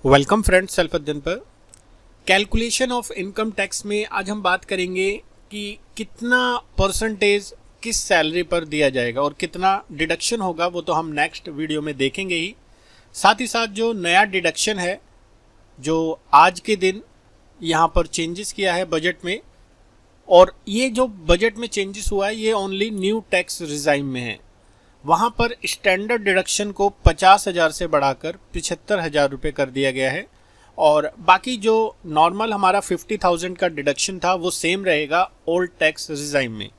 Welcome friends, self अध्ययन पर calculation of income tax में आज हम बात करेंगे कि कितना परसेंटेज किस सैलरी पर दिया जाएगा और कितना डिडक्शन होगा। वो तो हम नेक्स्ट वीडियो में देखेंगे ही। साथ ही साथ जो नया डिडक्शन है जो आज के दिन यहाँ पर चेंजेस किया है बजट में, और ये जो बजट में चेंजेस हुआ है ये ओनली न्यू टैक्स रिजाइम में है। वहाँ पर स्टैंडर्ड डिडक्शन को 50,000 से बढ़ाकर 75,000 रुपये कर दिया गया है, और बाकी जो नॉर्मल हमारा 50,000 का डिडक्शन था वो सेम रहेगा ओल्ड टैक्स रिजाइम में।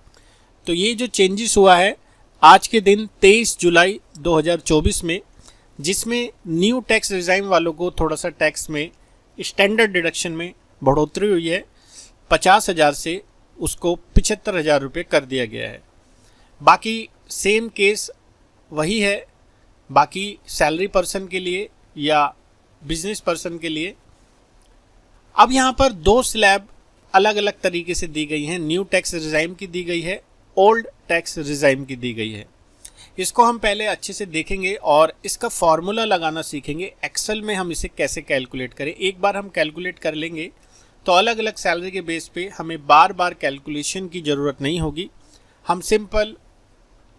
तो ये जो चेंजेस हुआ है आज के दिन 23 जुलाई 2024 में, जिसमें न्यू टैक्स रिजाइम वालों को थोड़ा सा टैक्स में स्टैंडर्ड डिडक्शन में बढ़ोतरी हुई है। 50,000 से उसको 75,000 रुपये कर दिया गया है। बाकी सेम केस वही है बाकी सैलरी पर्सन के लिए या बिजनेस पर्सन के लिए। अब यहाँ पर दो स्लैब अलग अलग तरीके से दी गई हैं। न्यू टैक्स रिजाइम की दी गई है, ओल्ड टैक्स रिजाइम की दी गई है। इसको हम पहले अच्छे से देखेंगे और इसका फॉर्मूला लगाना सीखेंगे। एक्सेल में हम इसे कैसे कैलकुलेट करें, एक बार हम कैलकुलेट कर लेंगे तो अलग अलग सैलरी के बेस पे हमें बार बार कैलकुलेशन की ज़रूरत नहीं होगी। हम सिंपल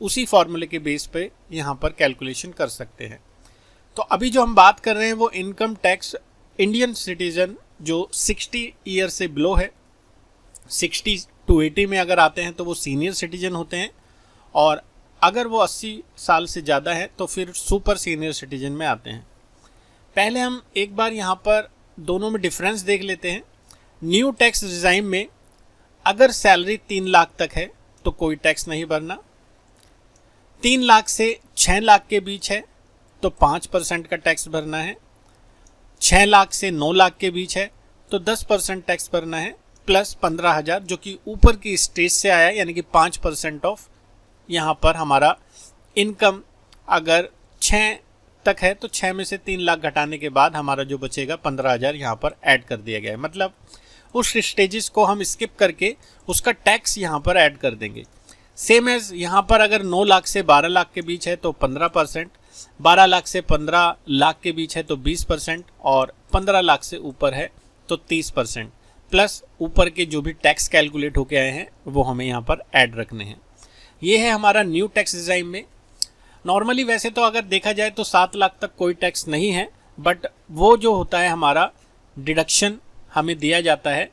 उसी फॉर्मूले के बेस पे यहाँ पर कैलकुलेशन कर सकते हैं। तो अभी जो हम बात कर रहे हैं वो इनकम टैक्स इंडियन सिटीजन जो 60 ईयर से बिलो है, 60 to 80 में अगर आते हैं तो वो सीनियर सिटीजन होते हैं, और अगर वो 80 साल से ज़्यादा है तो फिर सुपर सीनियर सिटीजन में आते हैं। पहले हम एक बार यहाँ पर दोनों में डिफरेंस देख लेते हैं। न्यू टैक्स रिजाइम में अगर सैलरी 3 लाख तक है तो कोई टैक्स नहीं भरना। 3 लाख से 6 लाख के बीच है तो 5% का टैक्स भरना है। 6 लाख से 9 लाख के बीच है तो 10% टैक्स भरना है, प्लस 15,000 जो कि ऊपर की स्टेज से आया है, यानी कि 5% ऑफ यहाँ पर हमारा इनकम अगर 6 तक है तो 6 में से 3 लाख घटाने के बाद हमारा जो बचेगा 15,000 यहाँ पर ऐड कर दिया गया है। मतलब उस स्टेजेस को हम स्किप करके उसका टैक्स यहाँ पर ऐड कर देंगे। सेम एज यहाँ पर अगर 9 लाख से 12 लाख के बीच है तो 15%, 12 लाख से 15 लाख के बीच है तो 20%, और 15 लाख से ऊपर है तो 30%, प्लस ऊपर के जो भी टैक्स कैलकुलेट होके आए हैं वो हमें यहाँ पर ऐड रखने हैं। ये है हमारा न्यू टैक्स रिजाइम में। नॉर्मली वैसे तो अगर देखा जाए तो 7 लाख तक कोई टैक्स नहीं है, बट वो जो होता है हमारा डिडक्शन हमें दिया जाता है,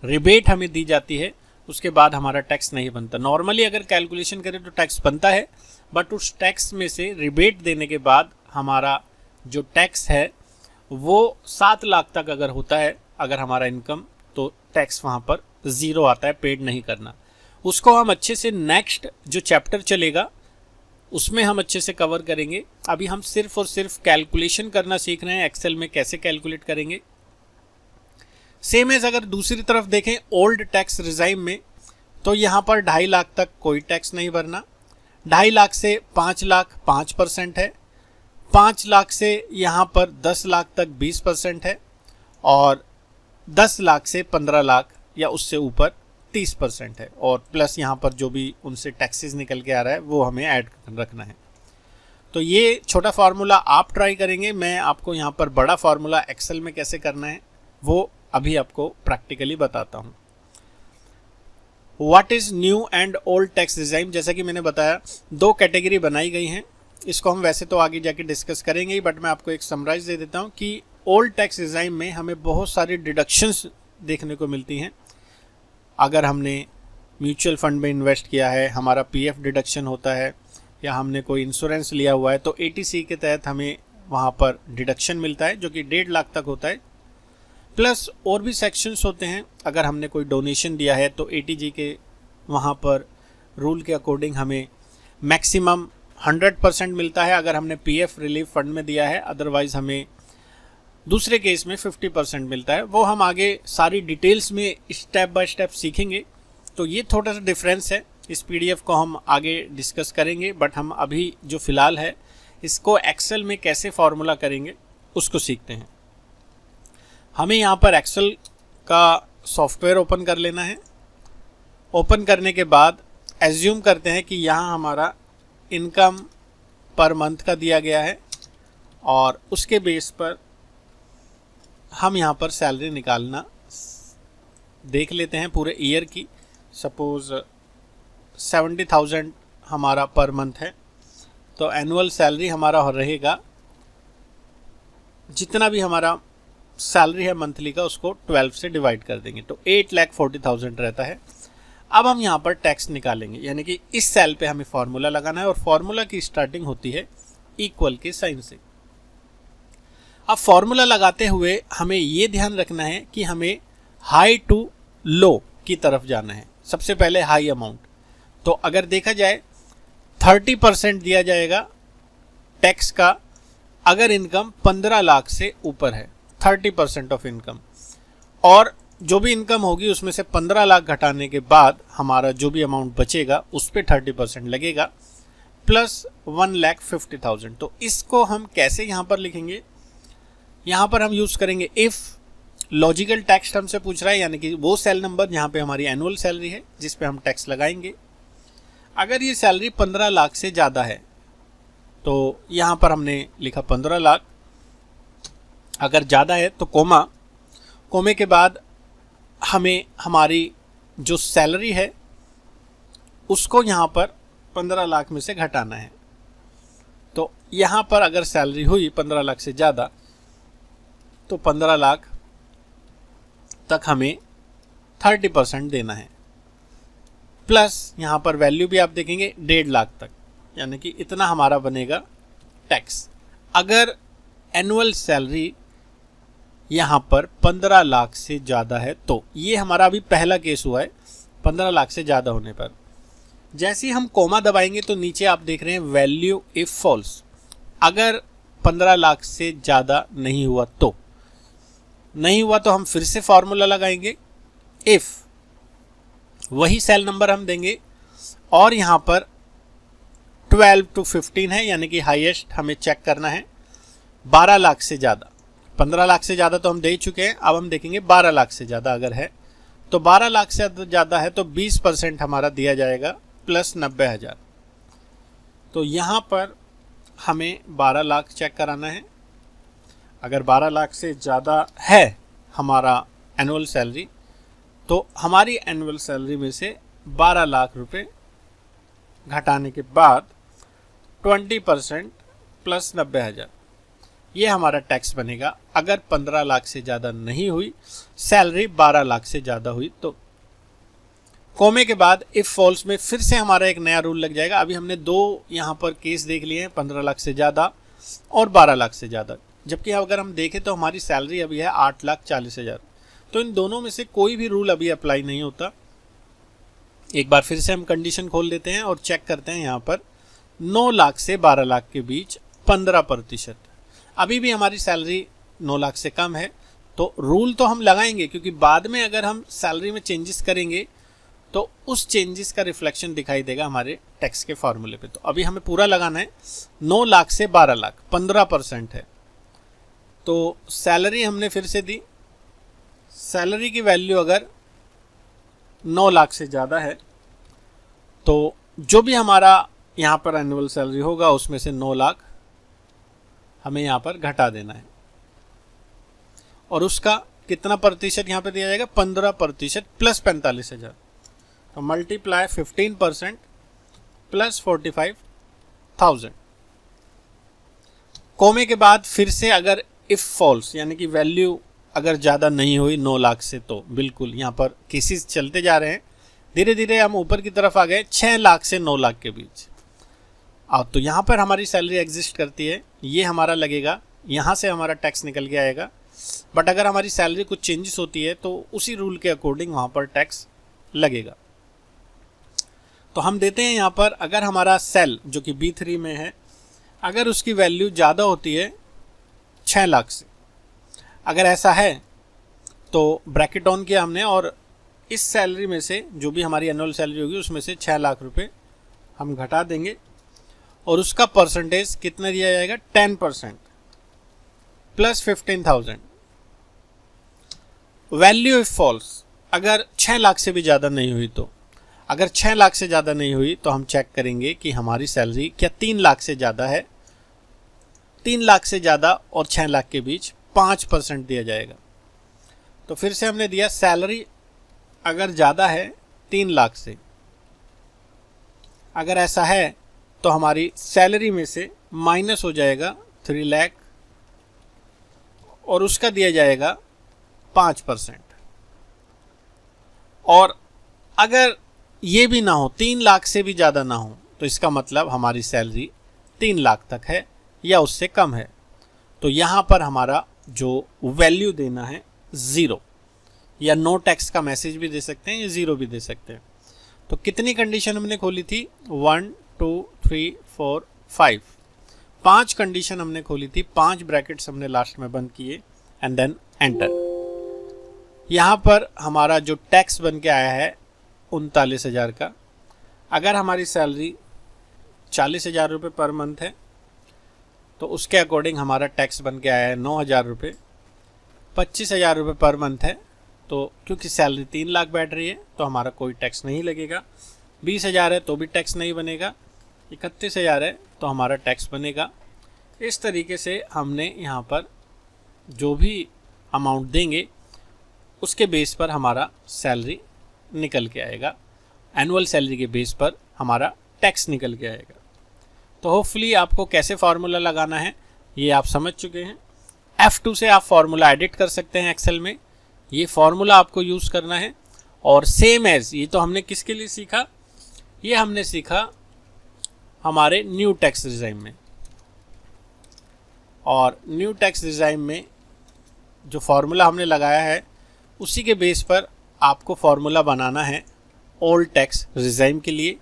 रिबेट हमें दी जाती है, उसके बाद हमारा टैक्स नहीं बनता। नॉर्मली अगर कैलकुलेशन करें तो टैक्स बनता है, बट उस टैक्स में से रिबेट देने के बाद हमारा जो टैक्स है वो 7 लाख तक अगर होता है अगर हमारा इनकम, तो टैक्स वहाँ पर ज़ीरो आता है, पेड नहीं करना। उसको हम अच्छे से नेक्स्ट जो चैप्टर चलेगा उसमें हम अच्छे से कवर करेंगे। अभी हम सिर्फ और सिर्फ कैलकुलेशन करना सीख रहे हैं, एक्सेल में कैसे कैलकुलेट करेंगे। सेम एज अगर दूसरी तरफ देखें ओल्ड टैक्स रिजाइम में, तो यहाँ पर 2.5 लाख तक कोई टैक्स नहीं भरना। 2.5 लाख से 5 लाख 5% है, 5 लाख से यहाँ पर 10 लाख तक 20% है, और 10 लाख से 15 लाख या उससे ऊपर 30% है, और प्लस यहाँ पर जो भी उनसे टैक्सेस निकल के आ रहा है वो हमें ऐड रखना है। तो ये छोटा फार्मूला आप ट्राई करेंगे, मैं आपको यहाँ पर बड़ा फार्मूला एक्सेल में कैसे करना है वो अभी आपको प्रैक्टिकली बताता हूँ। What is new and old tax regime, जैसा कि मैंने बताया 2 कैटेगरी बनाई गई हैं। इसको हम वैसे तो आगे जाके डिस्कस करेंगे ही, बट मैं आपको एक समराइज दे देता हूँ कि ओल्ड टैक्स रिजाइम में हमें बहुत सारी डिडक्शंस देखने को मिलती हैं। अगर हमने म्यूचुअल फंड में इन्वेस्ट किया है, हमारा पीएफ डिडक्शन होता है, या हमने कोई इंश्योरेंस लिया हुआ है तो 80C के तहत हमें वहाँ पर डिडक्शन मिलता है जो कि 1.5 लाख तक होता है। प्लस और भी सेक्शंस होते हैं। अगर हमने कोई डोनेशन दिया है तो 80G के वहाँ पर रूल के अकॉर्डिंग हमें मैक्सिमम 100% मिलता है अगर हमने पीएफ रिलीफ फंड में दिया है, अदरवाइज़ हमें दूसरे केस में 50% मिलता है। वो हम आगे सारी डिटेल्स में स्टेप बाय स्टेप सीखेंगे। तो ये थोड़ा सा डिफरेंस है, इस पीडीएफ को हम आगे डिस्कस करेंगे, बट हम अभी जो फ़िलहाल है इसको एक्सेल में कैसे फार्मूला करेंगे उसको सीखते हैं। हमें यहाँ पर एक्सेल का सॉफ्टवेयर ओपन कर लेना है। ओपन करने के बाद एज्यूम करते हैं कि यहाँ हमारा इनकम पर मंथ का दिया गया है, और उसके बेस पर हम यहाँ पर सैलरी निकालना देख लेते हैं पूरे ईयर की। सपोज 70,000 हमारा पर मंथ है, तो एनुअल सैलरी हमारा रहेगा, जितना भी हमारा सैलरी है मंथली का उसको 12 से डिवाइड कर देंगे तो 8,40,000 रहता है। अब हम यहाँ पर टैक्स निकालेंगे, यानी कि इस सेल पे हमें फॉर्मूला लगाना है और फॉर्मूला की स्टार्टिंग होती है इक्वल के साइन से। अब फॉर्मूला लगाते हुए हमें ये ध्यान रखना है कि हमें हाई टू लो की तरफ जाना है। सबसे पहले हाई अमाउंट, तो अगर देखा जाए 30% दिया जाएगा टैक्स का अगर इनकम 15 लाख से ऊपर है, 30% ऑफ इनकम, और जो भी इनकम होगी उसमें से 15 लाख घटाने के बाद हमारा जो भी अमाउंट बचेगा उस पर 30% लगेगा, प्लस 1,50,000। तो इसको हम कैसे यहाँ पर लिखेंगे, यहाँ पर हम यूज़ करेंगे इफ़। लॉजिकल टैक्स हमसे पूछ रहा है, यानी कि वो सेल नंबर जहाँ पे हमारी एनुअल सैलरी है जिस पे हम टैक्स लगाएंगे। अगर ये सैलरी 15 लाख से ज़्यादा है तो यहाँ पर हमने लिखा 15 लाख, अगर ज़्यादा है तो कोमे के बाद हमें हमारी जो सैलरी है उसको यहाँ पर 15 लाख में से घटाना है। तो यहाँ पर अगर सैलरी हुई 15 लाख से ज़्यादा तो 15 लाख तक हमें 30% देना है, प्लस यहाँ पर वैल्यू भी आप देखेंगे 1.5 लाख तक, यानी कि इतना हमारा बनेगा टैक्स। अगर एनुअल सैलरी यहाँ पर 15 लाख से ज़्यादा है तो ये हमारा अभी पहला केस हुआ है 15 लाख से ज़्यादा होने पर। जैसे ही हम कोमा दबाएंगे तो नीचे आप देख रहे हैं वैल्यू इफ फॉल्स, अगर 15 लाख से ज़्यादा नहीं हुआ तो हम फिर से फॉर्मूला लगाएंगे इफ़, वही सेल नंबर हम देंगे और यहाँ पर 12 to 15 है, यानी कि हाईएस्ट हमें चेक करना है 12 लाख से ज़्यादा। 15 लाख से ज़्यादा तो हम दे ही चुके हैं, अब हम देखेंगे 12 लाख से ज़्यादा अगर है तो 12 लाख से ज़्यादा है तो 20% हमारा दिया जाएगा प्लस 90,000। तो यहाँ पर हमें 12 लाख चेक कराना है। अगर 12 लाख से ज़्यादा है हमारा एनुअल सैलरी तो हमारी एनुअल सैलरी में से 12 लाख रुपए घटाने के बाद 20% प्लस 90,000, ये हमारा टैक्स बनेगा। अगर 15 लाख से ज़्यादा नहीं हुई सैलरी, 12 लाख से ज़्यादा हुई तो कोमे के बाद इफ़ फॉल्स में फिर से हमारा एक नया रूल लग जाएगा। अभी हमने दो यहाँ पर केस देख लिए हैं, 15 लाख से ज़्यादा और 12 लाख से ज़्यादा, जबकि अगर हम देखें तो हमारी सैलरी अभी है 8,40,000। तो इन दोनों में से कोई भी रूल अभी अप्लाई नहीं होता। एक बार फिर से हम कंडीशन खोल देते हैं और चेक करते हैं यहाँ पर 9 लाख से 12 लाख के बीच 15%, अभी भी हमारी सैलरी 9 लाख से कम है तो रूल तो हम लगाएंगे, क्योंकि बाद में अगर हम सैलरी में चेंजेस करेंगे तो उस चेंजेस का रिफ्लेक्शन दिखाई देगा हमारे टैक्स के फॉर्मूले पे। तो अभी हमें पूरा लगाना है 9 लाख से 12 लाख, 15% है तो सैलरी हमने फिर से दी। सैलरी की वैल्यू अगर 9 लाख से ज़्यादा है तो जो भी हमारा यहाँ पर एनुअल सैलरी होगा उसमें से 9 लाख हमें यहाँ पर घटा देना है, और उसका कितना प्रतिशत यहाँ पे दिया जाएगा, 15% प्लस 45,000। तो मल्टीप्लाई 15% प्लस 45,000। कोमे के बाद फिर से अगर इफ़ फॉल्स, यानी कि वैल्यू अगर ज़्यादा नहीं हुई 9 लाख से, तो बिल्कुल यहाँ पर केसेस चलते जा रहे हैं, धीरे धीरे हम ऊपर की तरफ आ गए 6 लाख से 9 लाख के बीच। अब तो यहाँ पर हमारी सैलरी एग्जिस्ट करती है, ये हमारा लगेगा, यहाँ से हमारा टैक्स निकल के आएगा। बट अगर हमारी सैलरी कुछ चेंजेस होती है तो उसी रूल के अकॉर्डिंग वहाँ पर टैक्स लगेगा। तो हम देते हैं यहाँ पर, अगर हमारा सेल जो कि B3 में है, अगर उसकी वैल्यू ज़्यादा होती है 6 लाख से, अगर ऐसा है तो ब्रैकेट ऑन किया हमने और इस सैलरी में से जो भी हमारी एनुअल सैलरी होगी उसमें से 6 लाख रुपए हम घटा देंगे और उसका परसेंटेज कितना दिया जाएगा, 10% प्लस 15,000। वैल्यू इफ फॉल्स, अगर 6 लाख से भी ज़्यादा नहीं हुई तो, अगर 6 लाख से ज़्यादा नहीं हुई तो हम चेक करेंगे कि हमारी सैलरी क्या 3 लाख से ज़्यादा है। 3 लाख से ज़्यादा और 6 लाख के बीच 5% दिया जाएगा। तो फिर से हमने दिया सैलरी अगर ज़्यादा है 3 लाख से, अगर ऐसा है तो हमारी सैलरी में से माइनस हो जाएगा 3 लाख और उसका दिया जाएगा 5%। और अगर ये भी ना हो, 3 लाख से भी ज़्यादा ना हो, तो इसका मतलब हमारी सैलरी 3 लाख तक है या उससे कम है। तो यहाँ पर हमारा जो वैल्यू देना है 0, या नो टैक्स का मैसेज भी दे सकते हैं या 0 भी दे सकते हैं। तो कितनी कंडीशन हमने खोली थी? 1 2 3 4 5, 5 कंडीशन हमने खोली थी, 5 ब्रैकेट्स हमने लास्ट में बंद किए एंड देन एंटर। यहाँ पर हमारा जो टैक्स बन के आया है 39,000 का। अगर हमारी सैलरी 40,000 रुपये पर मंथ है तो उसके अकॉर्डिंग हमारा टैक्स बन के आया है 9,000 रुपये। 25,000 रुपये पर मंथ है तो क्योंकि सैलरी 3 लाख बैठ रही है तो हमारा कोई टैक्स नहीं लगेगा। 20,000 है तो भी टैक्स नहीं बनेगा। 31,000 है तो हमारा टैक्स बनेगा। इस तरीके से हमने यहाँ पर जो भी अमाउंट देंगे उसके बेस पर हमारा सैलरी निकल के आएगा, एनुअल सैलरी के बेस पर हमारा टैक्स निकल के आएगा। तो होपफुली आपको कैसे फार्मूला लगाना है ये आप समझ चुके हैं। F2 से आप फार्मूला एडिट कर सकते हैं एक्सेल में, ये फार्मूला आपको यूज़ करना है। और सेम एज ये तो हमने किसके लिए सीखा? ये हमने सीखा हमारे न्यू टैक्स रिजाइम में। और न्यू टैक्स रिजाइम में जो फार्मूला हमने लगाया है उसी के बेस पर आपको फार्मूला बनाना है ओल्ड टैक्स रिजाइम के लिए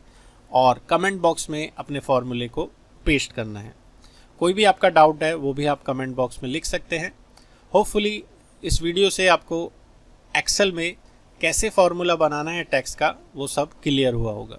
और कमेंट बॉक्स में अपने फार्मूले को पेस्ट करना है। कोई भी आपका डाउट है वो भी आप कमेंट बॉक्स में लिख सकते हैं। होपफुली इस वीडियो से आपको एक्सेल में कैसे फार्मूला बनाना है टैक्स का वो सब क्लियर हुआ होगा।